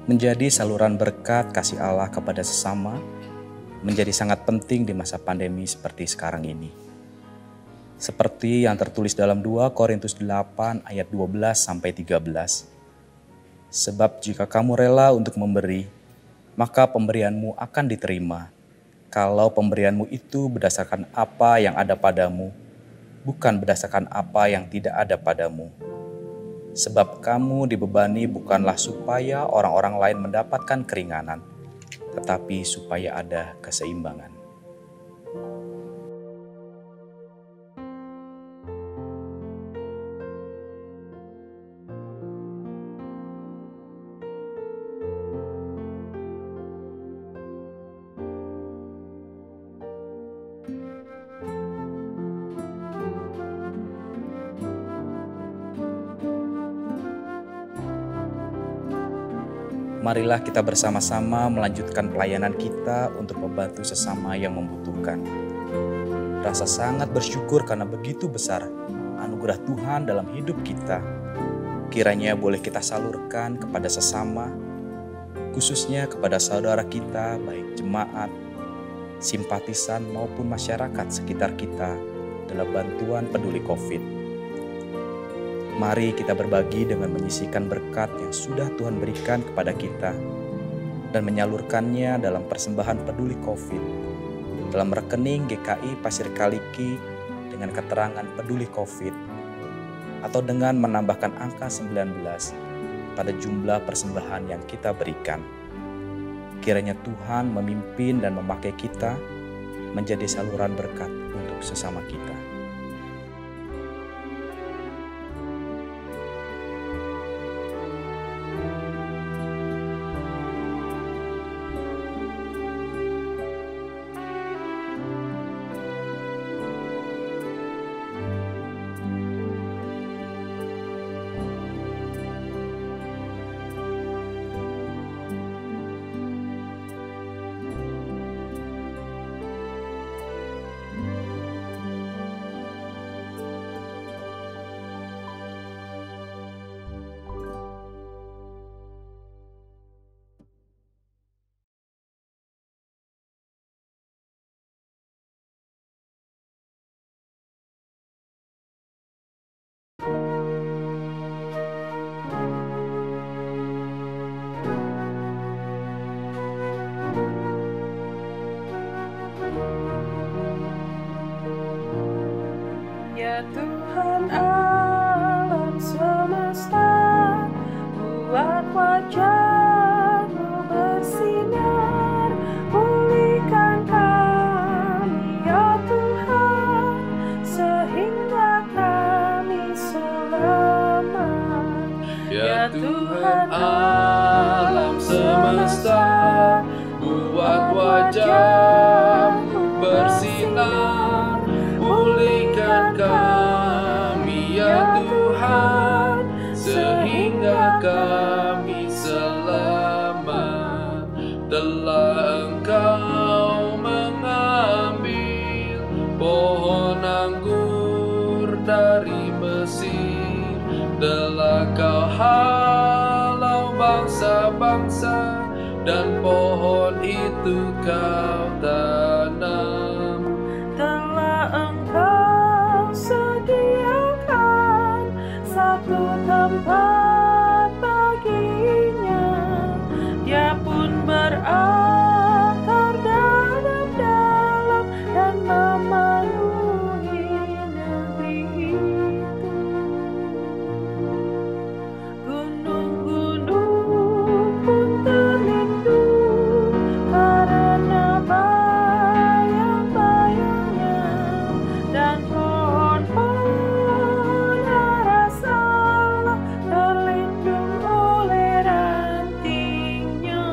Menjadi saluran berkat kasih Allah kepada sesama menjadi sangat penting di masa pandemi seperti sekarang ini. Seperti yang tertulis dalam 2 Korintus 8 ayat 12-13. Sebab jika kamu rela untuk memberi, maka pemberianmu akan diterima. Kalau pemberianmu itu berdasarkan apa yang ada padamu, bukan berdasarkan apa yang tidak ada padamu. Sebab kamu dibebani bukanlah supaya orang-orang lain mendapatkan keringanan, tetapi supaya ada keseimbangan. Marilah kita bersama-sama melanjutkan pelayanan kita untuk membantu sesama yang membutuhkan. Rasa sangat bersyukur karena begitu besar anugerah Tuhan dalam hidup kita. Kiranya boleh kita salurkan kepada sesama, khususnya kepada saudara kita, baik jemaat, simpatisan maupun masyarakat sekitar kita dalam bantuan peduli COVID. Mari kita berbagi dengan menyisihkan berkat yang sudah Tuhan berikan kepada kita dan menyalurkannya dalam persembahan peduli COVID dalam rekening GKI Pasir Kaliki dengan keterangan peduli COVID atau dengan menambahkan angka 19 pada jumlah persembahan yang kita berikan. Kiranya Tuhan memimpin dan memakai kita menjadi saluran berkat untuk sesama kita. Ya Tuhan alam semesta, buat wajah-Mu bersinar, pulihkan kami ya Tuhan, sehingga kami selamat. Telah Engkau mengambil pohon anggur dari Mesir, telah Kau halau bangsa-bangsa, dan pohon itu Kau tanam. Telah Engkau sediakan satu tempat baginya, dia pun berakar dalam dan memenuhi negeri itu. Gunung-gunung pun terlindung karena bayang-bayangnya, dan pohon-pohon aras Allah terlindung oleh rantingnya.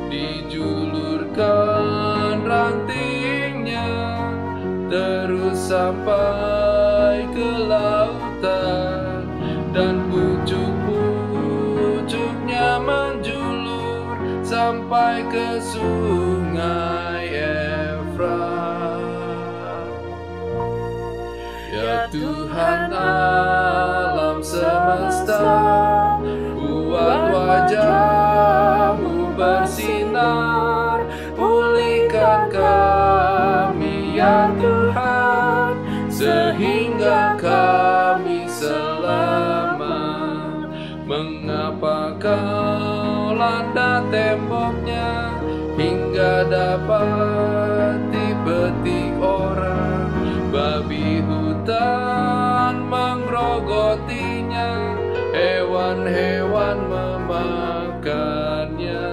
Dijulurkan rantingnya terus sampai ke lautan, dan pucuk-pucuknya menjulur sampai ke sungai Efrat. Ya Tuhan alam semesta, buat wajah-Mu bersinar, pulihkan kami ya Tuhan, sehingga kami selamat. Mengapa Kau landa temboknya hingga dapat dipetik orang? Babi hutan menggerogotinya, hewan-hewan memakannya.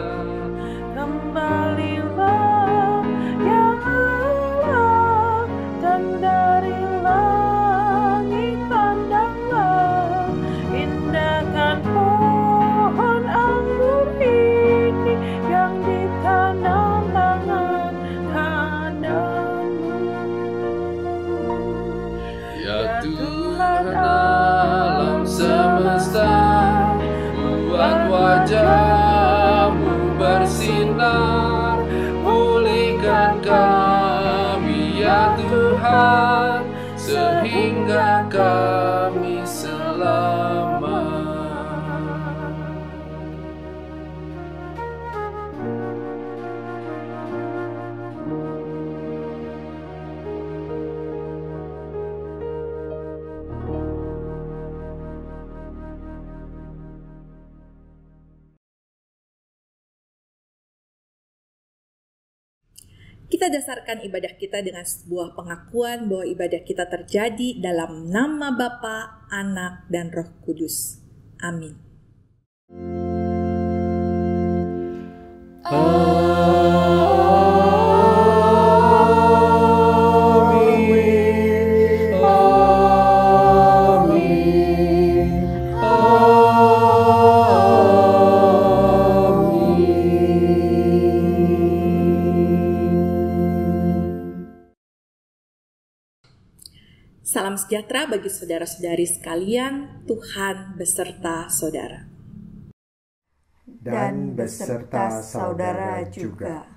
Kembalilah ya Allah, dan dari langit pandanglah, indahkan pohon anggur ini yang ditanam tangan kananmu. Ya Tuhan alam semesta, buat wajah-Mu bersinar, pulihkan kami ya Tuhan, sehingga kami selamat. Kita dasarkan ibadah kita dengan sebuah pengakuan bahwa ibadah kita terjadi dalam nama Bapa, Anak, dan Roh Kudus. Amin. Salam sejahtera bagi saudara-saudari sekalian, Tuhan beserta saudara. Dan beserta saudara juga.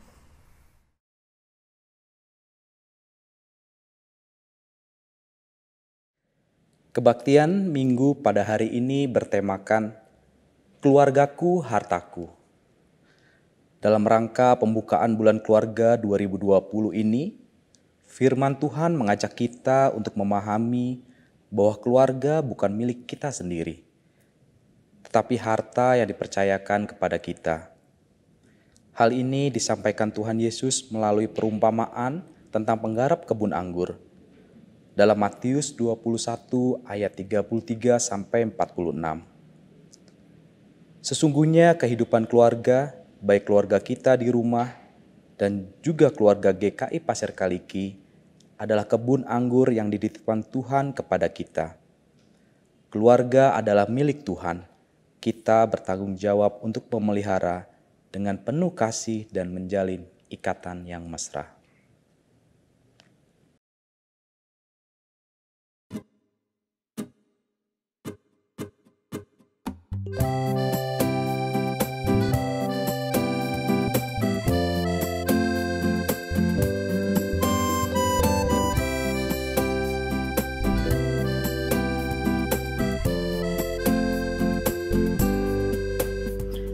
Kebaktian Minggu pada hari ini bertemakan Keluargaku Hartaku. Dalam rangka pembukaan bulan keluarga 2020 ini, firman Tuhan mengajak kita untuk memahami bahwa keluarga bukan milik kita sendiri, tetapi harta yang dipercayakan kepada kita. Hal ini disampaikan Tuhan Yesus melalui perumpamaan tentang penggarap kebun anggur dalam Matius 21 ayat 33 sampai 46. Sesungguhnya kehidupan keluarga, baik keluarga kita di rumah dan juga keluarga GKI Pasir Kaliki, adalah kebun anggur yang dititipkan Tuhan kepada kita. Keluarga adalah milik Tuhan. kita bertanggung jawab untuk memelihara dengan penuh kasih dan menjalin ikatan yang mesra.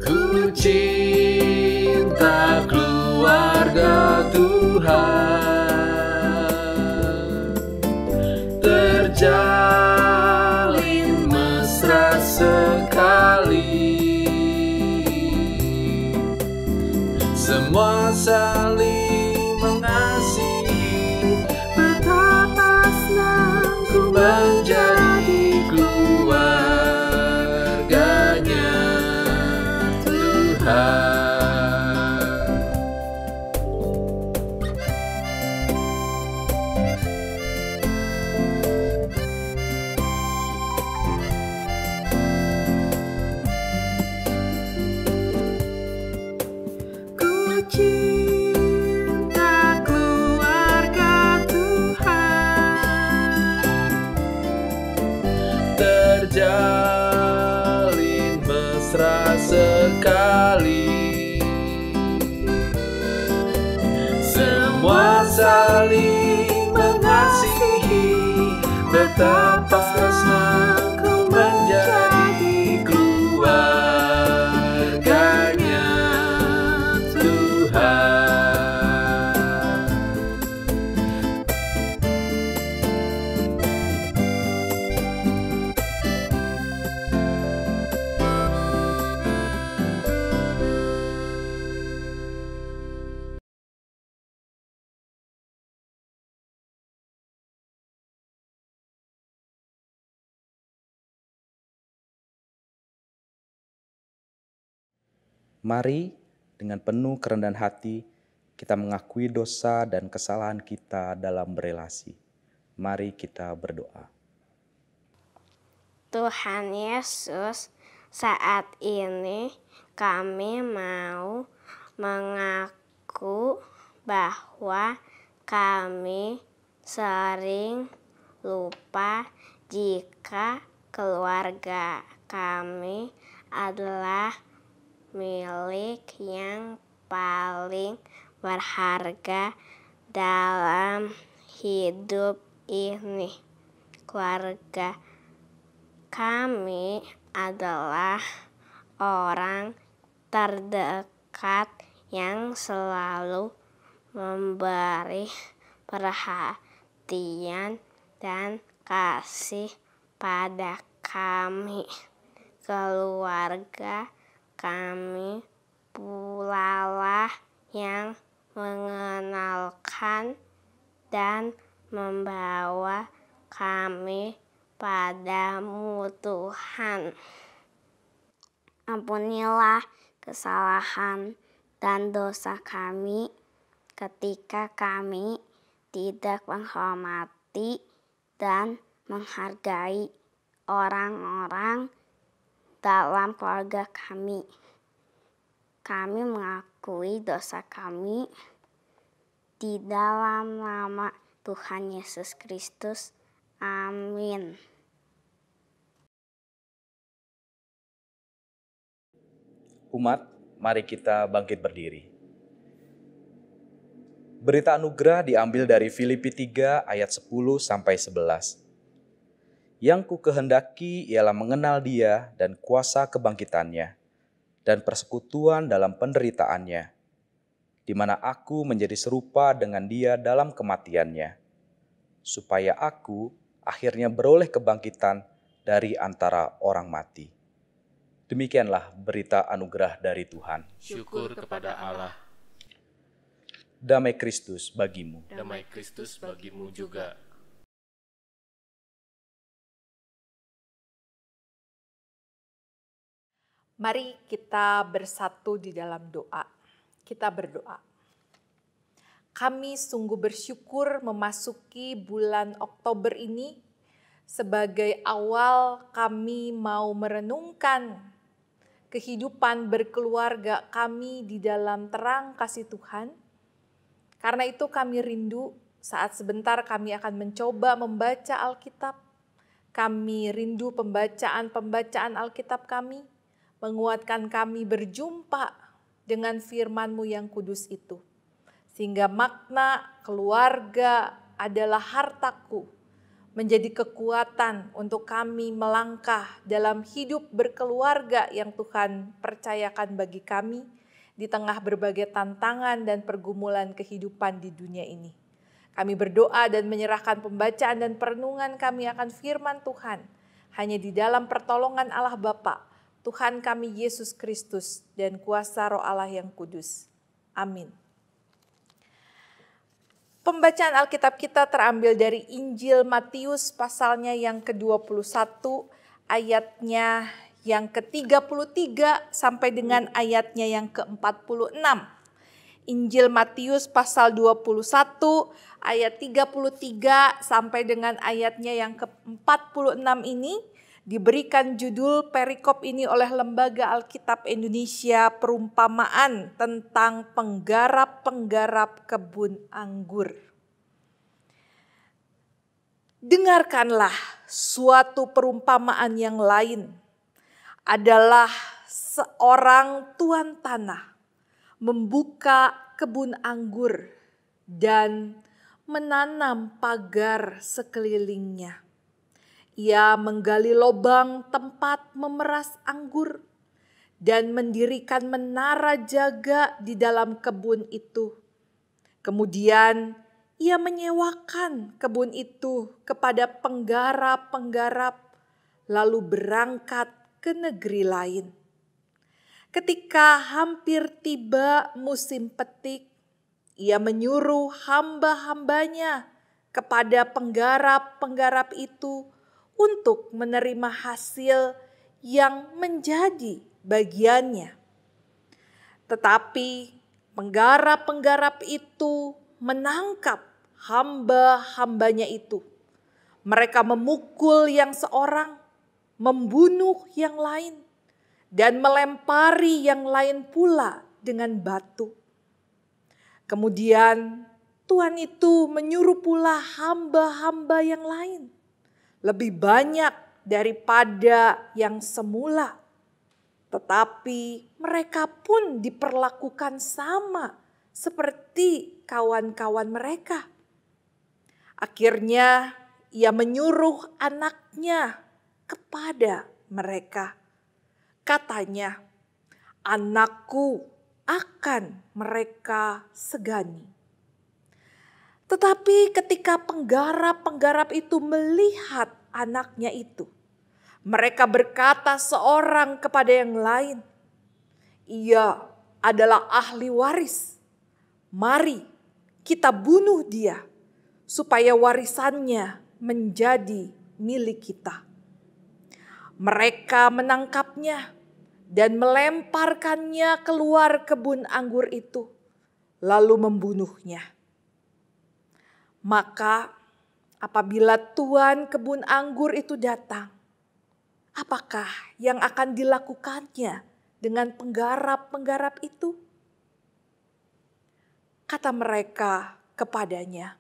Ku cinta keluarga Tuhan, terjalin mesra sekali, semua saling mengasihi, betapa senang ku menjadi keluarganya Tuhan. Ku cinta keluarga Tuhan, terjalin mesra sekali, semua saling mengasihi, betapa senang ku menjadi keluarganya Tuhan. Mari dengan penuh kerendahan hati kita mengakui dosa dan kesalahan kita dalam berelasi. Mari kita berdoa. Tuhan Yesus, saat ini kami mau mengaku bahwa kami sering lupa jika keluarga kami adalah milik yang paling berharga dalam hidup ini. Keluarga kami adalah orang terdekat yang selalu memberi perhatian dan kasih pada kami. Keluarga kami pulalah yang mengenalkan dan membawa kami padamu Tuhan. Ampunilah kesalahan dan dosa kami ketika kami tidak menghormati dan menghargai orang-orang dalam keluarga kami. Kami mengakui dosa kami di dalam nama Tuhan Yesus Kristus. Amin. Umat, mari kita bangkit berdiri. Berita anugerah diambil dari Filipi 3 ayat 10-11. Yang ku kehendaki ialah mengenal Dia dan kuasa kebangkitannya, dan persekutuan dalam penderitaannya, di mana aku menjadi serupa dengan Dia dalam kematiannya, supaya aku akhirnya beroleh kebangkitan dari antara orang mati. Demikianlah berita anugerah dari Tuhan. Syukur kepada Allah. Damai Kristus bagimu. Damai Kristus bagimu juga. Mari kita bersatu di dalam doa. Kita berdoa. Kami sungguh bersyukur memasuki bulan Oktober ini sebagai awal kami mau merenungkan kehidupan berkeluarga kami di dalam terang kasih Tuhan. Karena itu kami rindu saat sebentar kami akan mencoba membaca Alkitab. Kami rindu pembacaan Alkitab kami, menguatkan kami berjumpa dengan firman-Mu yang kudus itu. Sehingga makna keluarga adalah hartaku, menjadi kekuatan untuk kami melangkah dalam hidup berkeluarga yang Tuhan percayakan bagi kami di tengah berbagai tantangan dan pergumulan kehidupan di dunia ini. Kami berdoa dan menyerahkan pembacaan dan perenungan kami akan firman Tuhan hanya di dalam pertolongan Allah Bapa, Tuhan kami Yesus Kristus, dan kuasa Roh Allah yang kudus. Amin. Pembacaan Alkitab kita terambil dari Injil Matius pasalnya yang ke-21, ayatnya yang ke-33 sampai dengan ayatnya yang ke-46. Injil Matius pasal 21 ayat 33 sampai dengan ayatnya yang ke-46 ini diberikan judul perikop ini oleh Lembaga Alkitab Indonesia, perumpamaan tentang penggarap-penggarap kebun anggur. Dengarkanlah suatu perumpamaan yang lain. Adalah seorang tuan tanah membuka kebun anggur dan menanam pagar sekelilingnya. Ia menggali lubang tempat memeras anggur dan mendirikan menara jaga di dalam kebun itu. Kemudian ia menyewakan kebun itu kepada penggarap-penggarap lalu berangkat ke negeri lain. Ketika hampir tiba musim petik, ia menyuruh hamba-hambanya kepada penggarap-penggarap itu untuk menerima hasil yang menjadi bagiannya. Tetapi penggarap-penggarap itu menangkap hamba-hambanya itu. Mereka memukul yang seorang, membunuh yang lain, dan melempari yang lain pula dengan batu. Kemudian Tuhan itu menyuruh pula hamba-hamba yang lain, lebih banyak daripada yang semula. Tetapi mereka pun diperlakukan sama seperti kawan-kawan mereka. Akhirnya ia menyuruh anaknya kepada mereka. Katanya, anakku akan mereka segani. Tetapi ketika penggarap-penggarap itu melihat anaknya itu, mereka berkata seorang kepada yang lain, ia adalah ahli waris. Mari kita bunuh dia supaya warisannya menjadi milik kita. Mereka menangkapnya dan melemparkannya keluar kebun anggur itu, lalu membunuhnya. Maka apabila tuan kebun anggur itu datang, apakah yang akan dilakukannya dengan penggarap-penggarap itu? Kata mereka kepadanya,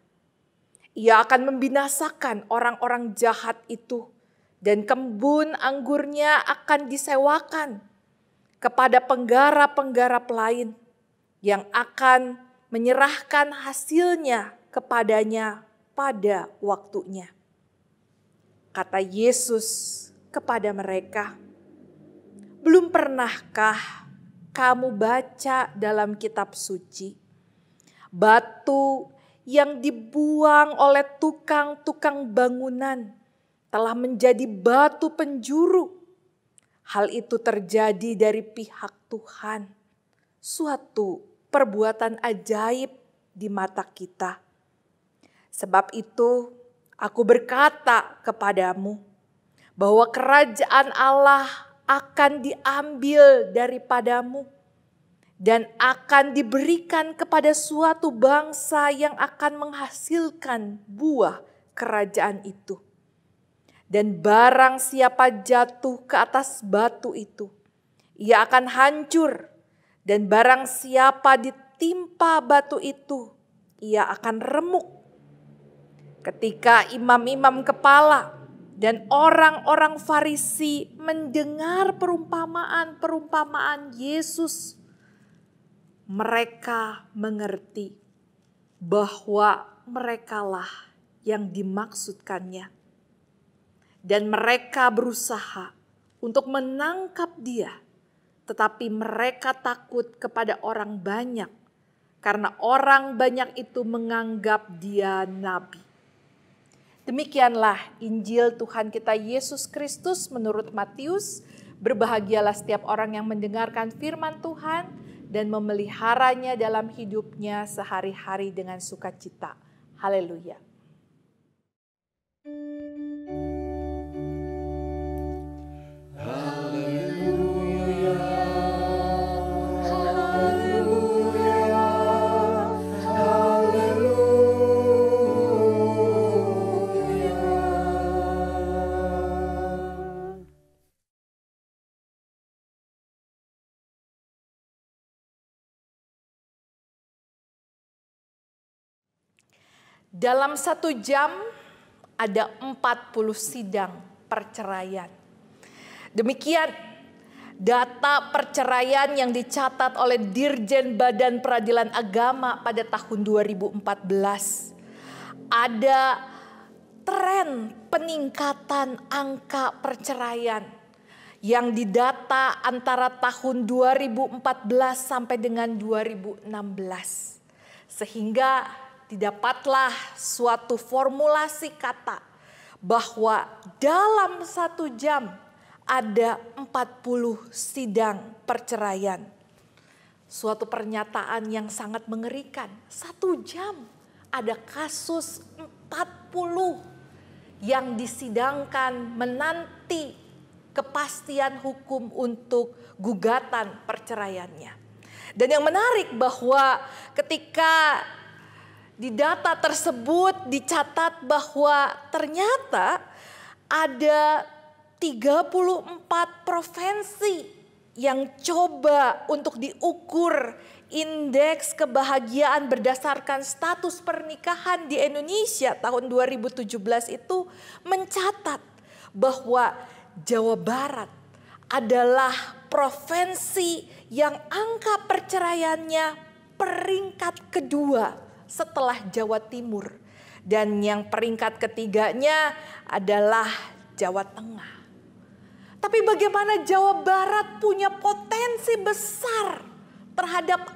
ia akan membinasakan orang-orang jahat itu, dan kebun anggurnya akan disewakan kepada penggarap-penggarap lain yang akan menyerahkan hasilnya kepadanya pada waktunya. Kata Yesus kepada mereka, belum pernahkah kamu baca dalam kitab suci, batu yang dibuang oleh tukang-tukang bangunan telah menjadi batu penjuru? Hal itu terjadi dari pihak Tuhan, suatu perbuatan ajaib di mata kita. Sebab itu aku berkata kepadamu bahwa kerajaan Allah akan diambil daripadamu dan akan diberikan kepada suatu bangsa yang akan menghasilkan buah kerajaan itu. Dan barang siapa jatuh ke atas batu itu, ia akan hancur, dan barang siapa ditimpa batu itu, ia akan remuk. Ketika imam-imam kepala dan orang-orang Farisi mendengar perumpamaan Yesus, mereka mengerti bahwa merekalah yang dimaksudkannya. Dan mereka berusaha untuk menangkap dia, tetapi mereka takut kepada orang banyak, karena orang banyak itu menganggap dia nabi. Demikianlah Injil Tuhan kita Yesus Kristus menurut Matius. Berbahagialah setiap orang yang mendengarkan firman Tuhan dan memeliharanya dalam hidupnya sehari-hari dengan sukacita. Haleluya. Dalam 1 jam ada 40 sidang perceraian. Demikian data perceraian yang dicatat oleh Dirjen Badan Peradilan Agama pada tahun 2014. Ada tren peningkatan angka perceraian yang didata antara tahun 2014 sampai dengan 2016. Sehingga didapatlah suatu formulasi kata bahwa dalam 1 jam ada 40 sidang perceraian. Suatu pernyataan yang sangat mengerikan. 1 jam ada kasus 40 yang disidangkan menanti kepastian hukum untuk gugatan perceraiannya. Dan yang menarik bahwa ketika di data tersebut dicatat bahwa ternyata ada 34 provinsi yang coba untuk diukur indeks kebahagiaan berdasarkan status pernikahan di Indonesia tahun 2017 itu mencatat bahwa Jawa Barat adalah provinsi yang angka perceraiannya peringkat kedua setelah Jawa Timur. Dan yang peringkat ketiganya adalah Jawa Tengah. Tapi bagaimana Jawa Barat punya potensi besar terhadap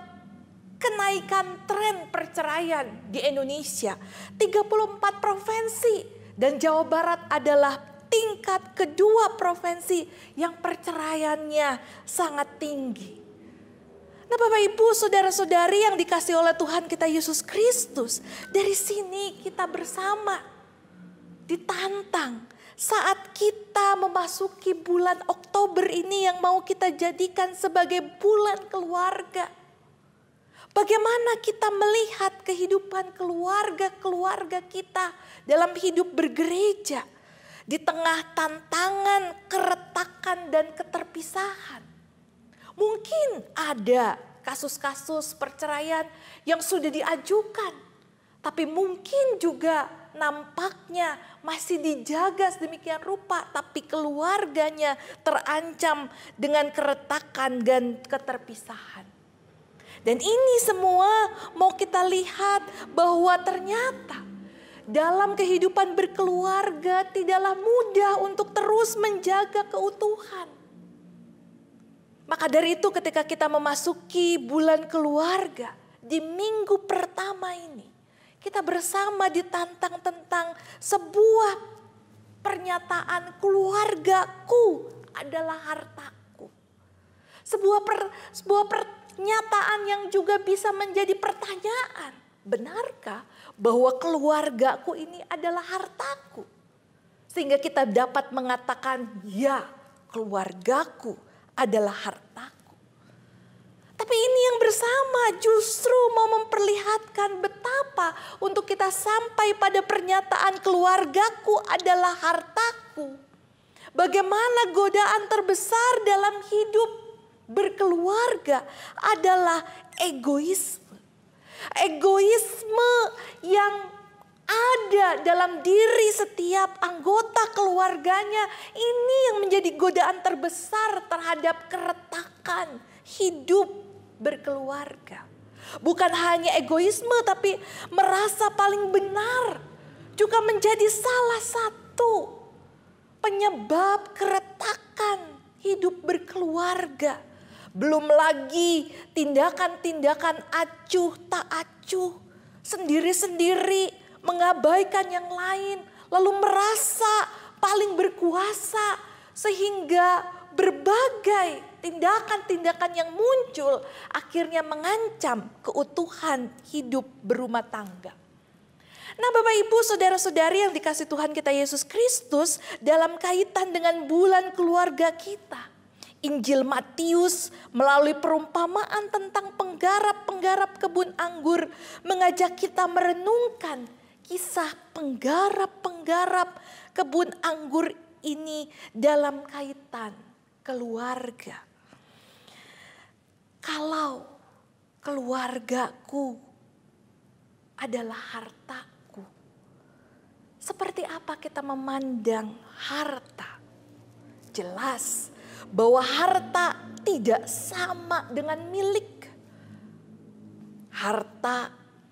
kenaikan tren perceraian di Indonesia. 34 provinsi dan Jawa Barat adalah tingkat kedua provinsi yang perceraiannya sangat tinggi. Nah Bapak Ibu, saudara-saudari yang dikasihi oleh Tuhan kita Yesus Kristus. Dari sini kita bersama ditantang saat kita memasuki bulan Oktober ini yang mau kita jadikan sebagai bulan keluarga. Bagaimana kita melihat kehidupan keluarga-keluarga kita dalam hidup bergereja. Di tengah tantangan, keretakan dan keterpisahan. Mungkin ada kasus-kasus perceraian yang sudah diajukan. Tapi mungkin juga nampaknya masih dijaga sedemikian rupa. Tapi keluarganya terancam dengan keretakan dan keterpisahan. Dan ini semua mau kita lihat bahwa ternyata dalam kehidupan berkeluarga tidaklah mudah untuk terus menjaga keutuhan. Maka dari itu ketika kita memasuki bulan keluarga, di minggu pertama ini, kita bersama ditantang tentang sebuah pernyataan keluargaku adalah hartaku. Sebuah pernyataan yang juga bisa menjadi pertanyaan. Benarkah bahwa keluargaku ini adalah hartaku? Sehingga kita dapat mengatakan, ya, keluargaku adalah hartaku. Tapi ini yang bersama justru mau memperlihatkan betapa untuk kita sampai pada pernyataan keluargaku adalah hartaku. Bagaimana godaan terbesar dalam hidup berkeluarga adalah egoisme. Egoisme yang ada dalam diri setiap anggota keluarganya, ini yang menjadi godaan terbesar terhadap keretakan hidup berkeluarga. Bukan hanya egoisme, tapi merasa paling benar juga menjadi salah satu penyebab keretakan hidup berkeluarga. Belum lagi tindakan-tindakan acuh tak acuh, sendiri-sendiri, mengabaikan yang lain, lalu merasa paling berkuasa, sehingga berbagai tindakan-tindakan yang muncul akhirnya mengancam keutuhan hidup berumah tangga. Nah, Bapak Ibu, saudara-saudari yang dikasihi Tuhan kita Yesus Kristus, dalam kaitan dengan bulan keluarga kita, Injil Matius melalui perumpamaan tentang penggarap-penggarap kebun anggur mengajak kita merenungkan kisah penggarap-penggarap kebun anggur ini dalam kaitan keluarga. Kalau keluargaku adalah hartaku, seperti apa kita memandang harta? Jelas bahwa harta tidak sama dengan milik. Harta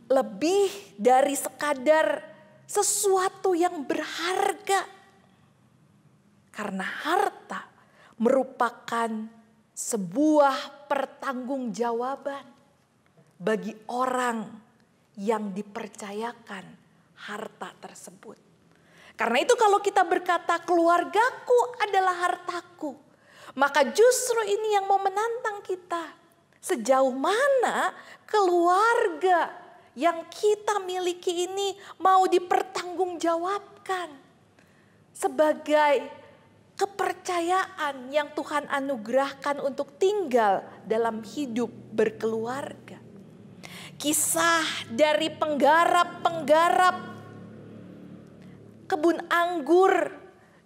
lebih dari sekadar sesuatu yang berharga. Karena harta merupakan sebuah pertanggungjawaban bagi orang yang dipercayakan harta tersebut. Karena itu kalau kita berkata keluargaku adalah hartaku, maka justru ini yang mau menantang kita. Sejauh mana keluarga yang kita miliki ini mau dipertanggungjawabkan sebagai kepercayaan yang Tuhan anugerahkan untuk tinggal dalam hidup berkeluarga. Kisah dari penggarap-penggarap kebun anggur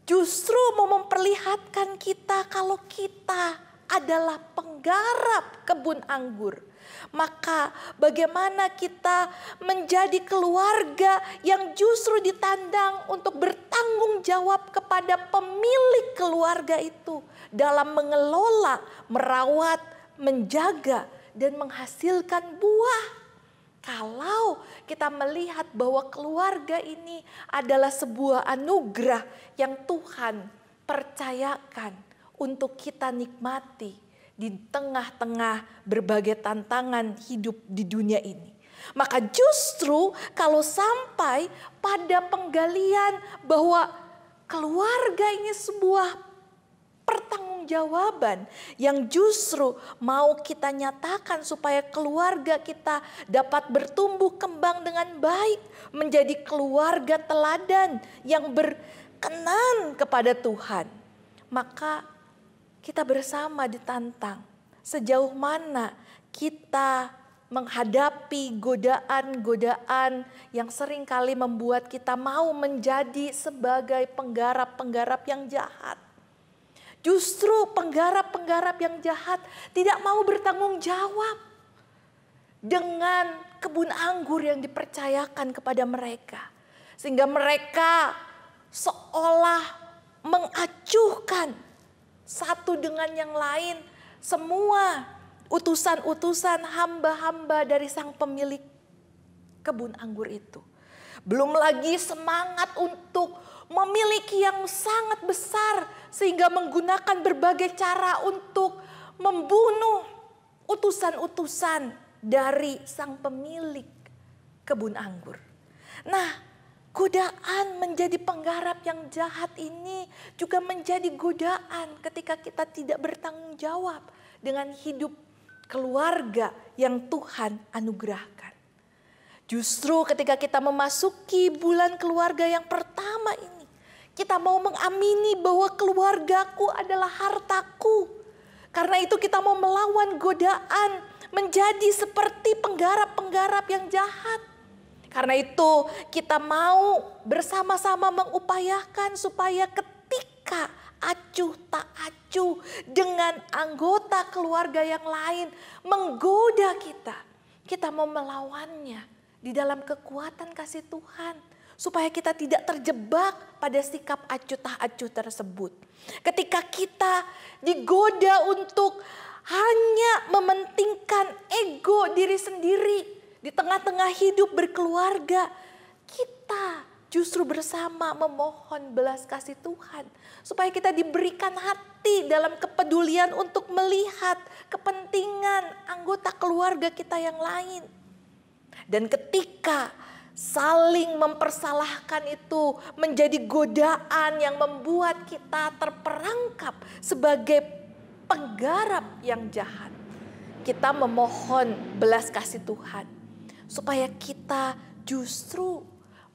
justru mau memperlihatkan kita kalau kita adalah penggarap kebun anggur. Maka bagaimana kita menjadi keluarga yang justru ditandang untuk bertanggung jawab kepada pemilik keluarga itu dalam mengelola, merawat, menjaga, dan menghasilkan buah. Kalau kita melihat bahwa keluarga ini adalah sebuah anugerah yang Tuhan percayakan untuk kita nikmati di tengah-tengah berbagai tantangan hidup di dunia ini. Maka justru kalau sampai pada penggalian bahwa keluarga ini sebuah pertanggungjawaban yang justru mau kita nyatakan supaya keluarga kita dapat bertumbuh kembang dengan baik, menjadi keluarga teladan yang berkenan kepada Tuhan. Maka kita bersama ditantang sejauh mana kita menghadapi godaan-godaan yang seringkali membuat kita mau menjadi sebagai penggarap-penggarap yang jahat. Justru penggarap-penggarap yang jahat tidak mau bertanggung jawab dengan kebun anggur yang dipercayakan kepada mereka. Sehingga mereka seolah mengacuhkan satu dengan yang lain semua utusan-utusan hamba-hamba dari sang pemilik kebun anggur itu. Belum lagi semangat untuk memiliki yang sangat besar sehingga menggunakan berbagai cara untuk membunuh utusan-utusan dari sang pemilik kebun anggur. Nah, godaan menjadi penggarap yang jahat ini juga menjadi godaan ketika kita tidak bertanggung jawab dengan hidup keluarga yang Tuhan anugerahkan. Justru ketika kita memasuki bulan keluarga yang pertama ini, kita mau mengamini bahwa keluargaku adalah hartaku. Karena itu kita mau melawan godaan menjadi seperti penggarap-penggarap yang jahat. Karena itu kita mau bersama-sama mengupayakan supaya ketika acuh tak acuh dengan anggota keluarga yang lain menggoda kita. Kita mau melawannya di dalam kekuatan kasih Tuhan. Supaya kita tidak terjebak pada sikap acuh tak acuh tersebut. Ketika kita digoda untuk hanya mementingkan ego diri sendiri di tengah-tengah hidup berkeluarga, kita justru bersama memohon belas kasih Tuhan. Supaya kita diberikan hati dalam kepedulian untuk melihat kepentingan anggota keluarga kita yang lain. Dan ketika saling mempersalahkan itu menjadi godaan yang membuat kita terperangkap sebagai penggarap yang jahat. Kita memohon belas kasih Tuhan supaya kita justru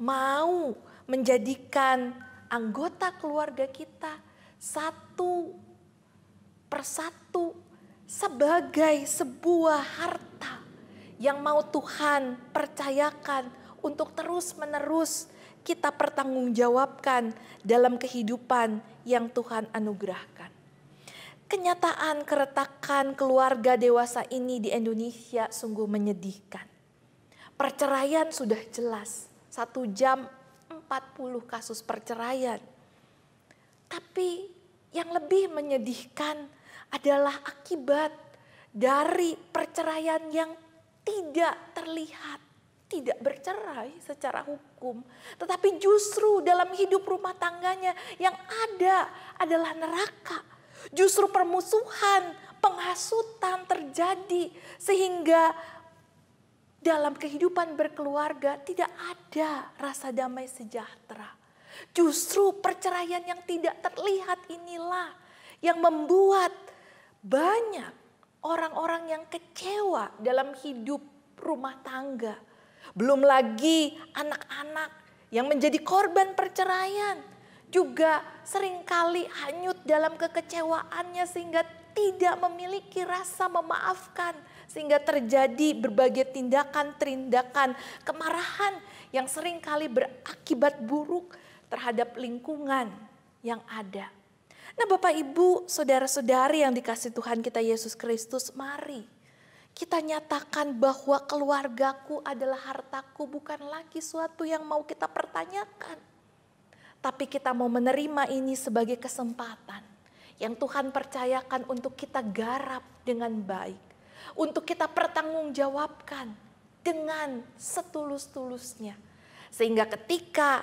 mau menjadikan anggota keluarga kita satu persatu sebagai sebuah harta yang mau Tuhan percayakan untuk terus-menerus kita pertanggungjawabkan dalam kehidupan yang Tuhan anugerahkan. Kenyataan keretakan keluarga dewasa ini di Indonesia sungguh menyedihkan. Perceraian sudah jelas, 1 jam 40 kasus perceraian. Tapi yang lebih menyedihkan adalah akibat dari perceraian yang tidak terlihat. Tidak bercerai secara hukum, tetapi justru dalam hidup rumah tangganya yang ada adalah neraka. Justru permusuhan, penghasutan terjadi sehingga dalam kehidupan berkeluarga tidak ada rasa damai sejahtera. Justru perceraian yang tidak terlihat inilah yang membuat banyak orang-orang yang kecewa dalam hidup rumah tangga. Belum lagi anak-anak yang menjadi korban perceraian juga seringkali hanyut dalam kekecewaannya sehingga tidak memiliki rasa memaafkan. Sehingga terjadi berbagai tindakan-tindakan kemarahan yang seringkali berakibat buruk terhadap lingkungan yang ada. Nah Bapak Ibu, saudara-saudari yang dikasihi Tuhan kita Yesus Kristus, mari kita nyatakan bahwa keluargaku adalah hartaku, bukan lagi suatu yang mau kita pertanyakan. Tapi kita mau menerima ini sebagai kesempatan yang Tuhan percayakan untuk kita garap dengan baik. Untuk kita pertanggungjawabkan dengan setulus-tulusnya. Sehingga ketika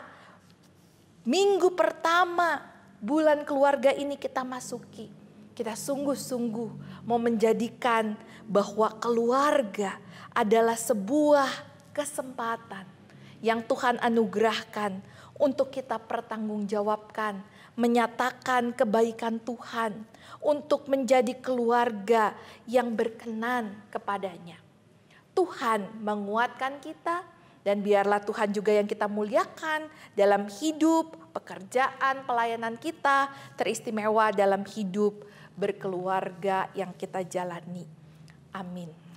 minggu pertama bulan keluarga ini kita masuki, kita sungguh-sungguh mau menjadikan bahwa keluarga adalah sebuah kesempatan yang Tuhan anugerahkan untuk kita pertanggungjawabkan, menyatakan kebaikan Tuhan untuk menjadi keluarga yang berkenan kepadanya. Tuhan menguatkan kita dan biarlah Tuhan juga yang kita muliakan dalam hidup, pekerjaan, pelayanan kita, teristimewa dalam hidup berkeluarga yang kita jalani. Amin.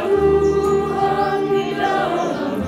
Tuhan di dalam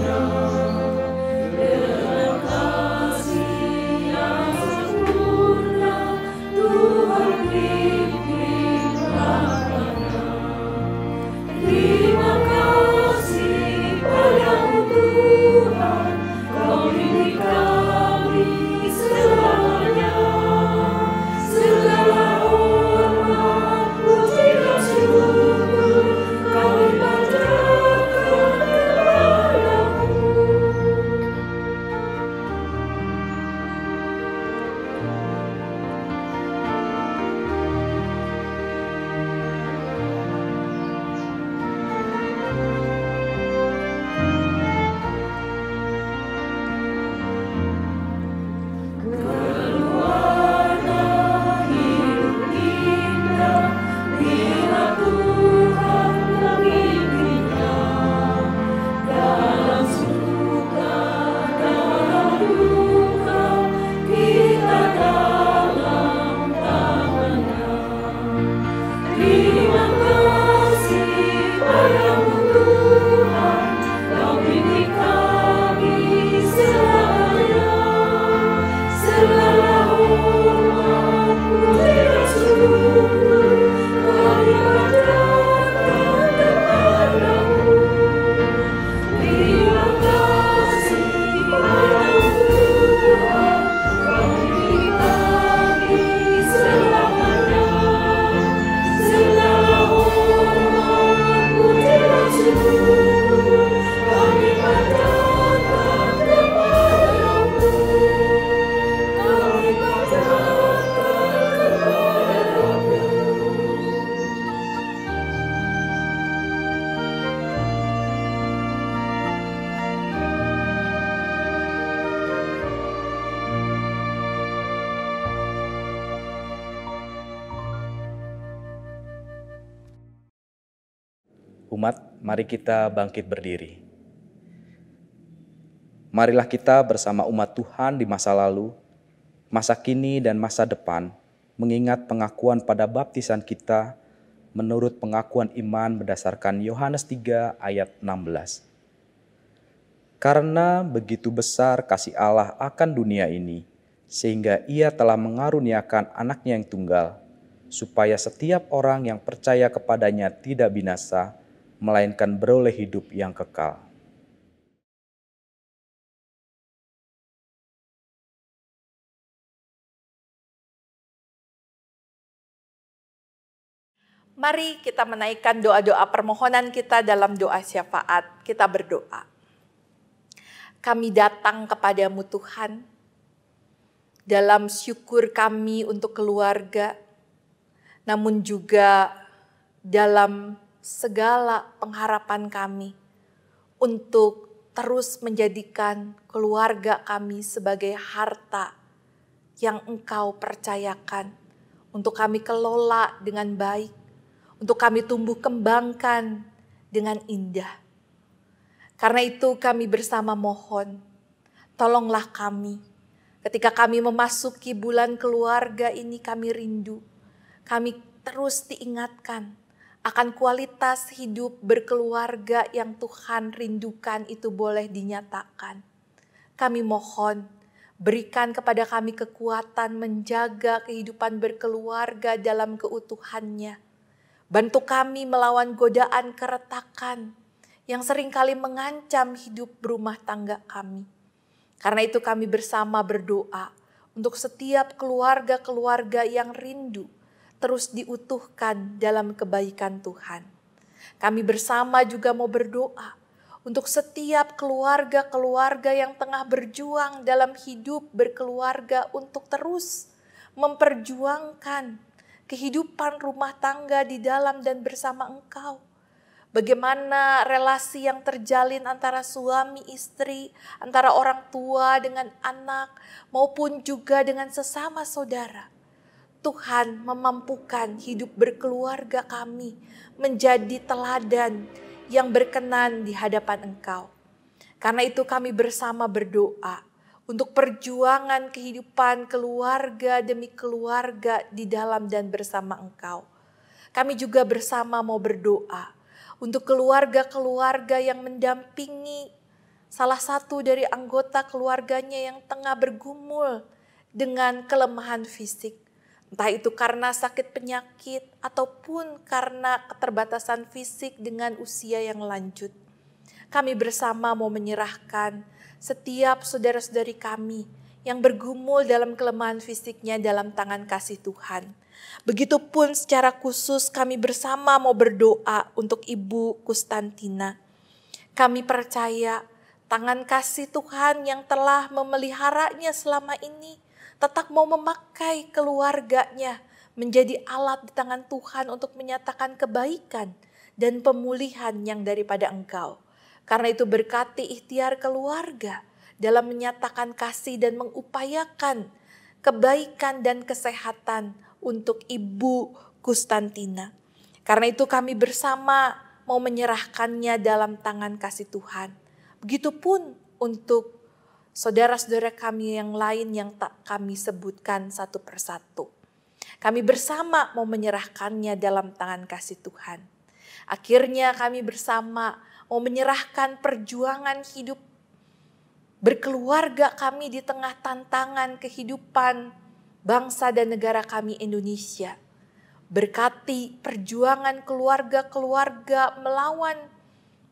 Umat, mari kita bangkit berdiri. Marilah kita bersama umat Tuhan di masa lalu, masa kini dan masa depan, mengingat pengakuan pada baptisan kita menurut pengakuan iman berdasarkan Yohanes 3 ayat 16. Karena begitu besar kasih Allah akan dunia ini, sehingga Ia telah mengaruniakan anaknya yang tunggal, supaya setiap orang yang percaya kepadanya tidak binasa, melainkan beroleh hidup yang kekal. Mari kita menaikkan doa-doa permohonan kita dalam doa syafaat. Kita berdoa. Kami datang kepadamu Tuhan, dalam syukur kami untuk keluarga, namun juga dalam segala pengharapan kami untuk terus menjadikan keluarga kami sebagai harta yang Engkau percayakan untuk kami kelola dengan baik, untuk kami tumbuh kembangkan dengan indah. Karena itu kami bersama mohon, tolonglah kami. Ketika kami memasuki bulan keluarga ini, kami rindu. Kami terus diingatkan akan kualitas hidup berkeluarga yang Tuhan rindukan itu boleh dinyatakan. Kami mohon, berikan kepada kami kekuatan menjaga kehidupan berkeluarga dalam keutuhannya. Bantu kami melawan godaan keretakan yang seringkali mengancam hidup berumah tangga kami. Karena itu kami bersama berdoa untuk setiap keluarga-keluarga yang rindu terus diutuhkan dalam kebaikan Tuhan. Kami bersama juga mau berdoa untuk setiap keluarga-keluarga yang tengah berjuang dalam hidup berkeluarga untuk terus memperjuangkan kehidupan rumah tangga di dalam dan bersama Engkau. Bagaimana relasi yang terjalin antara suami istri, antara orang tua dengan anak, maupun juga dengan sesama saudara. Tuhan memampukan hidup berkeluarga kami menjadi teladan yang berkenan di hadapan Engkau. Karena itu kami bersama berdoa untuk perjuangan kehidupan keluarga demi keluarga di dalam dan bersama Engkau. Kami juga bersama mau berdoa untuk keluarga-keluarga yang mendampingi salah satu dari anggota keluarganya yang tengah bergumul dengan kelemahan fisik. Entah itu karena sakit penyakit ataupun karena keterbatasan fisik dengan usia yang lanjut. Kami bersama mau menyerahkan setiap saudara-saudari kami yang bergumul dalam kelemahan fisiknya dalam tangan kasih Tuhan. Begitupun secara khusus kami bersama mau berdoa untuk Ibu Kustantina. Kami percaya tangan kasih Tuhan yang telah memeliharanya selama ini tetap mau memakai keluarganya menjadi alat di tangan Tuhan untuk menyatakan kebaikan dan pemulihan yang daripada Engkau. Karena itu berkati ikhtiar keluarga dalam menyatakan kasih dan mengupayakan kebaikan dan kesehatan untuk Ibu Kustantina. Karena itu kami bersama mau menyerahkannya dalam tangan kasih Tuhan. Begitupun untuk saudara-saudara kami yang lain yang tak kami sebutkan satu persatu. Kami bersama mau menyerahkannya dalam tangan kasih Tuhan. Akhirnya kami bersama mau menyerahkan perjuangan hidup berkeluarga kami di tengah tantangan kehidupan bangsa dan negara kami Indonesia. Berkati perjuangan keluarga-keluarga melawan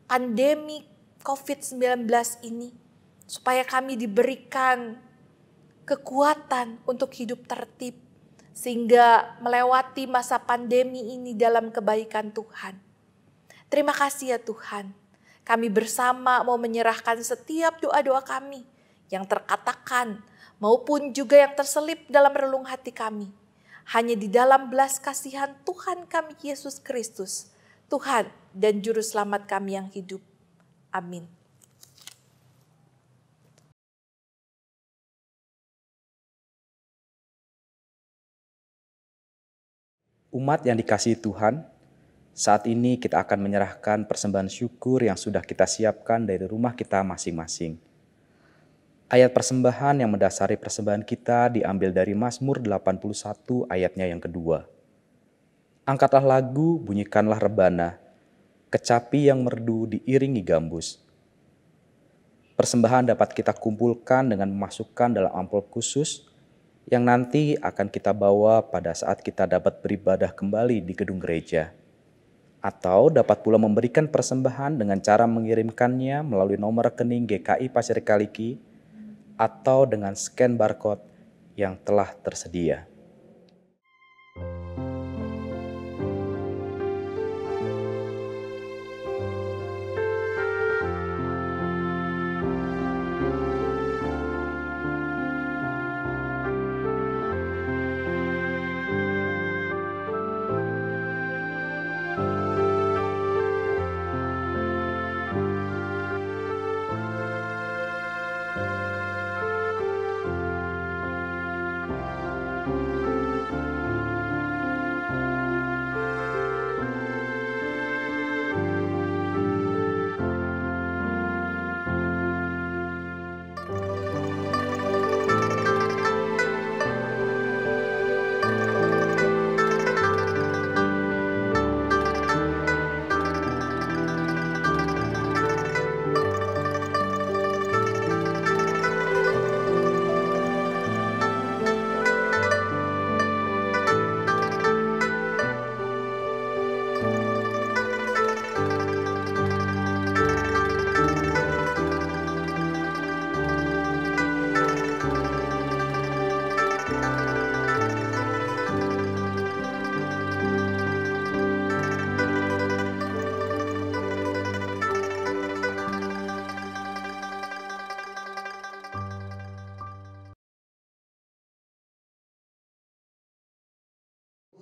pandemi COVID-19 ini, supaya kami diberikan kekuatan untuk hidup tertib, sehingga melewati masa pandemi ini dalam kebaikan Tuhan. Terima kasih ya Tuhan, kami bersama mau menyerahkan setiap doa-doa kami yang terkatakan maupun juga yang terselip dalam relung hati kami. Hanya di dalam belas kasihan Tuhan kami Yesus Kristus, Tuhan dan Juru Selamat kami yang hidup. Amin. Umat yang dikasihi Tuhan, Saat ini kita akan menyerahkan persembahan syukur yang sudah kita siapkan dari rumah kita masing-masing. Ayat persembahan yang mendasari persembahan kita diambil dari Mazmur 81 ayatnya yang kedua. Angkatlah lagu, bunyikanlah rebana, kecapi yang merdu diiringi gambus. Persembahan dapat kita kumpulkan dengan memasukkan dalam amplop khusus yang nanti akan kita bawa pada saat kita dapat beribadah kembali di gedung gereja. Atau dapat pula memberikan persembahan dengan cara mengirimkannya melalui nomor rekening GKI Pasir Kaliki atau dengan scan barcode yang telah tersedia.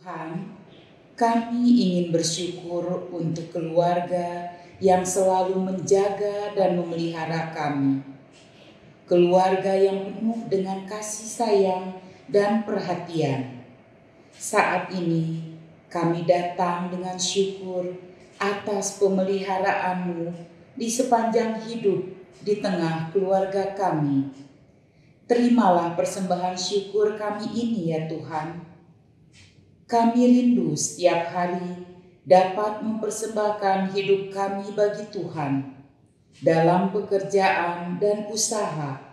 Tuhan, kami ingin bersyukur untuk keluarga yang selalu menjaga dan memelihara kami. Keluarga yang penuh dengan kasih sayang dan perhatian. Saat ini kami datang dengan syukur atas pemeliharaan-Mu di sepanjang hidup di tengah keluarga kami. Terimalah persembahan syukur kami ini ya Tuhan. Kami rindu setiap hari dapat mempersembahkan hidup kami bagi Tuhan dalam pekerjaan dan usaha,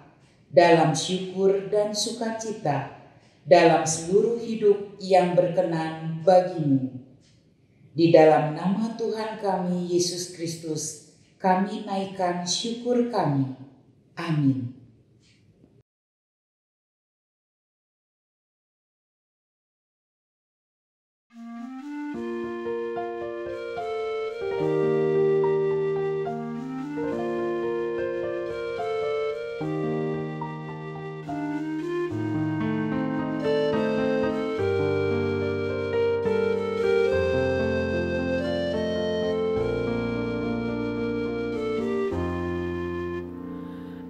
dalam syukur dan sukacita, dalam seluruh hidup yang berkenan bagi-Mu. Di dalam nama Tuhan kami, Yesus Kristus, kami naikkan syukur kami. Amin.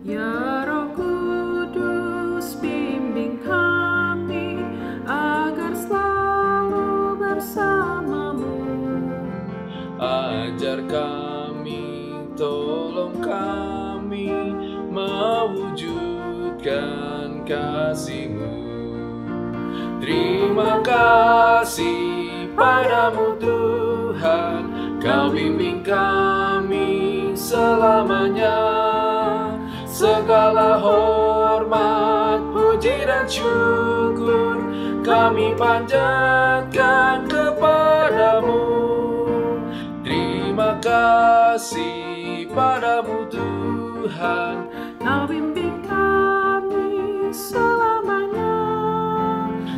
Ya Roh Kudus, bimbing kami agar selalu bersama-Mu. Ajar kami, tolong kami mewujudkan kasih-Mu. Terima kasih padamu Tuhan, Kau bimbing kami selamanya. Segala hormat, puji dan syukur kami panjatkan kepadamu. Terima kasih padamu Tuhan, Kau bimbing kami selamanya.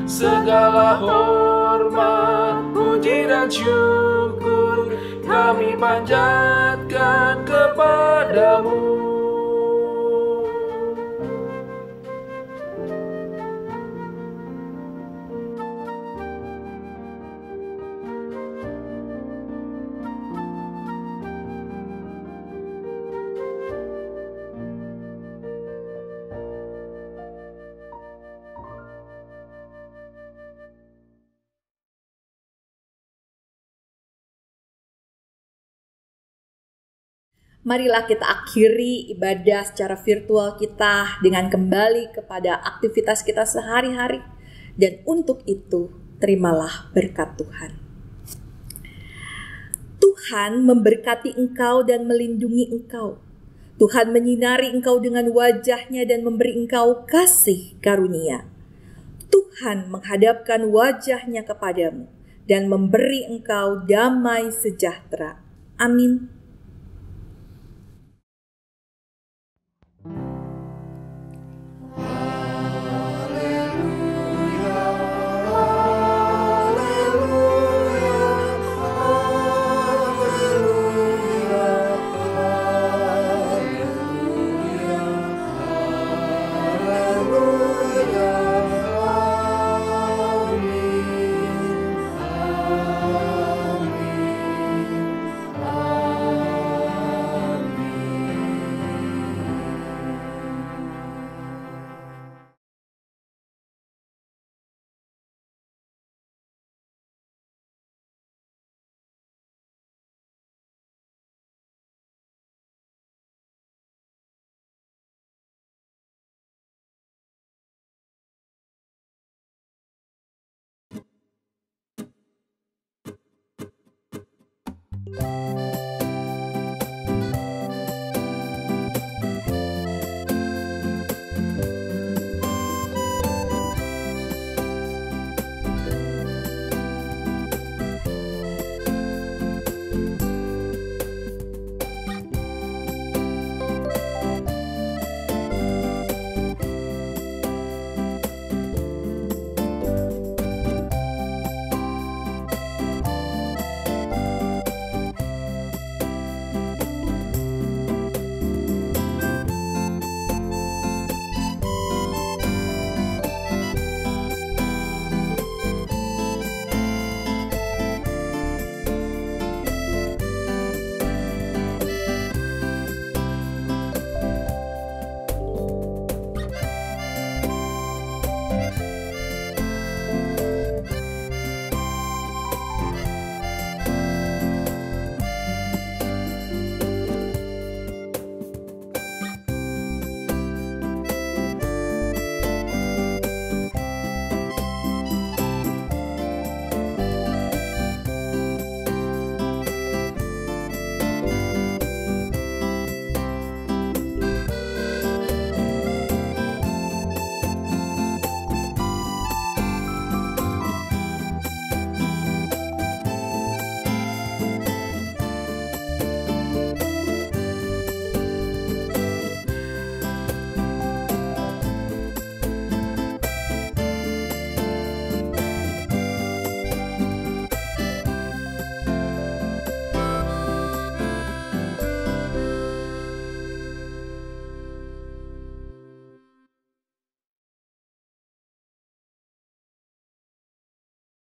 segala hormat, puji dan syukur kami panjatkan kepadamu. Marilah kita akhiri ibadah secara virtual kita dengan kembali kepada aktivitas kita sehari-hari. Dan untuk itu, terimalah berkat Tuhan. Tuhan memberkati engkau dan melindungi engkau. Tuhan menyinari engkau dengan wajah-Nya dan memberi engkau kasih karunia. Tuhan menghadapkan wajah-Nya kepadamu dan memberi engkau damai sejahtera. Amin.